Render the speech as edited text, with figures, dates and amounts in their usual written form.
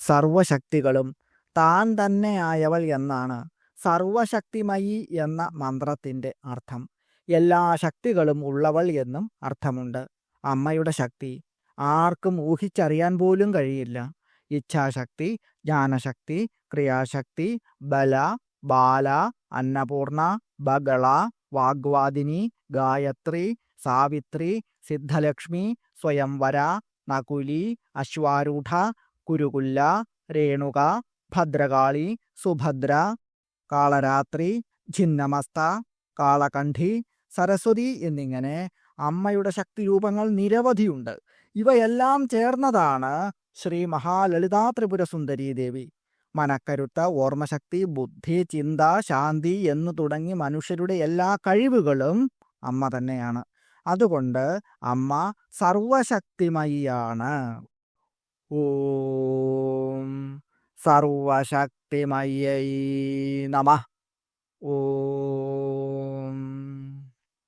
സർവശക്തികളും താൻ തന്നെയായവൾ എന്നാണ് സർവശക്തിമയി എന്ന മന്ത്രത്തിൻ്റെ അർത്ഥം. എല്ലാ ശക്തികളും ഉള്ളവൾ എന്നും അർത്ഥമുണ്ട്. അമ്മയുടെ ശക്തി ആർക്കും ഊഹിച്ചറിയാൻ പോലും കഴിയില്ല. ഇച്ഛാശക്തി, ജ്ഞാനശക്തി, ക്രിയാശക്തി, ബല, ബാല, അന്നപൂർണ, ബഗള, വാഗ്വാദിനി, ഗായത്രി, സാവിത്രി, സിദ്ധലക്ഷ്മി, സ്വയംവര, നകുലി, അശ്വാരൂഢ, കുരുകുല്ല, രേണുക, ഭദ്രകാളി, സുഭദ്ര, കാളരാത്രി, ഛിന്നമസ്ത, കാളകണ്ഠി, സരസ്വതി എന്നിങ്ങനെ അമ്മയുടെ ശക്തിരൂപങ്ങൾ നിരവധിയുണ്ട്. ഇവയെല്ലാം ചേർന്നതാണ് ശ്രീ മഹാലളിതാ ത്രിപുര സുന്ദരീ ദേവി. മനക്കരുത്ത്, ഓർമ്മശക്തി, ബുദ്ധി, ചിന്ത, ശാന്തി എന്നു തുടങ്ങി മനുഷ്യരുടെ എല്ലാ കഴിവുകളും അമ്മ തന്നെയാണ്. അതുകൊണ്ട് അമ്മ സർവശക്തിമയിയാണ്. ഓം സർവശക്തിമയൈ നമഃ. ഓം